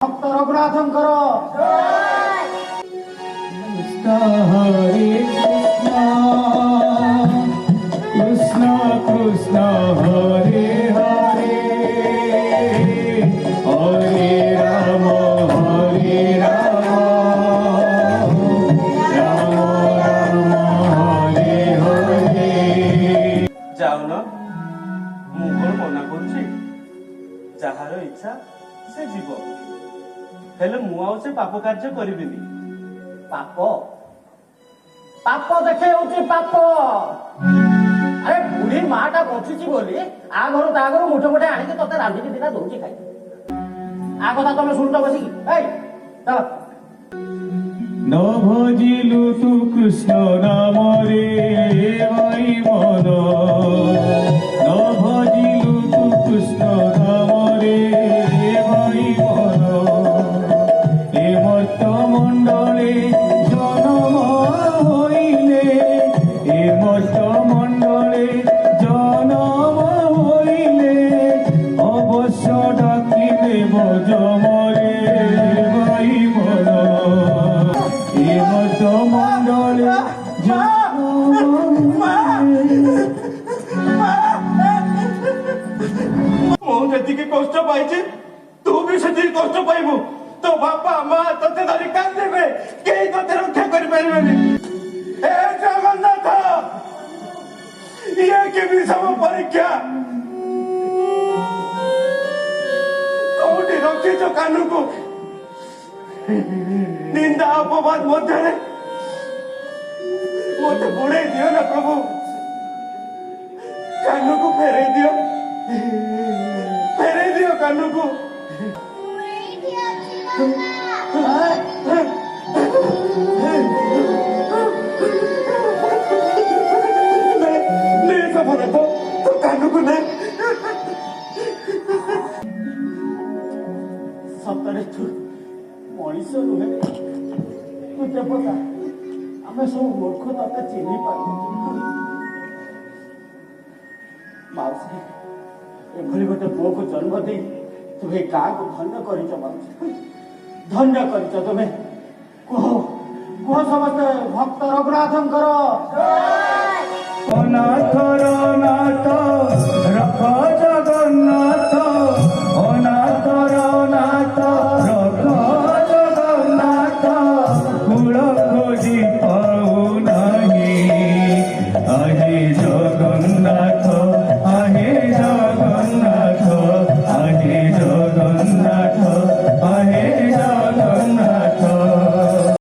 ভক্ত রঘুনাথঙ্কর কৃষ্ণ হরে কৃষ্ণ কৃষ্ণ কৃষ্ণ হরে হরে হরে রাম রাম রাম হরে হরে। যাও না, ମୁଁ କଣ ମନା କରୁଛି? ଯାହାର ଇଚ୍ଛା ସେ ଯିବ, ହେଲେ ମୁଁ ଆଉ ସେ ପାପ କାର୍ଯ୍ୟ କରିବିନି। পাপ পাপ দেখে হচ্ছে পাপ। আরে বুড়ি মাটা বঞ্চিছি বলি আ ঘর তা ঘর মুঠে মুঠে আনিকি তোতে রাঁধিকি দিনা দৌছি খাই। আ কথা তুমি শুনছ বসিকি? এই চল। ন ভজিলু তু কৃষ্ণ নাম রে ভাই মন, ন ভজিলু তু কৃষ্ণ নাম রে ভাই মন, এ মর্ত মণ্ডলে জনম হইলে, এ মর্ত মণ্ডলে জনম হইলে অবশ্য ডাকিলে বজমরে ভাই মন, এ মর্ত মণ্ডলে ମୁଁ ଯେତିକି କଷ୍ଟ ପାଇଛି ତୁ ବି ସେତିକି କଷ୍ଟ ପାଇବୁ। ତୋ ବାପା ମା ତତେ ଧରି କାନ୍ଦିବେ, କେହି ତତେ ରକ୍ଷା କରିପାରିବେନି। ହେ ଜଗନ୍ନାଥ, ଇଏ କି ବିଷମ ପରୀକ୍ଷା! କୋଉଠି ରଖିଛ କାନୁକୁ? ନିନ୍ଦା ଅପବାଦ ମଧ୍ୟରେ ମତେ ବୁଡେଇ ଦିଅ ନା ପ୍ରଭୁ, କାନୁକୁ ଫେରେଇ ଦିଅ, ଫେରେଇ ଦିଅ କାନୁକୁ। নে ଜଗନ୍ନାଥ, ତୋ କାନୁକୁ ନେ। ସତରେ ତୁ ମଣିଷ ନୁହେଁ, ତୁ ଦେବତା। ଆମେ ସବୁ ମୂର୍ଖ ତତେ ଚିହ୍ନି ପାରୁ। ମାଉସୀ, ଏଭଳି ଗୋଟେ ପୁଅକୁ ଜନ୍ମ ଦେଇ ତୁମେ ଏ ଗାଁକୁ ଧନ୍ୟ କରିଛ ମାଉସୀ, ଧନ୍ୟ କରିଛ ତୁମେ। କୁହ କୁହ ସମସ୍ତେ ଭକ୍ତ ରଘୁନାଥଙ୍କର নাথ রঘ জগন্নাଥ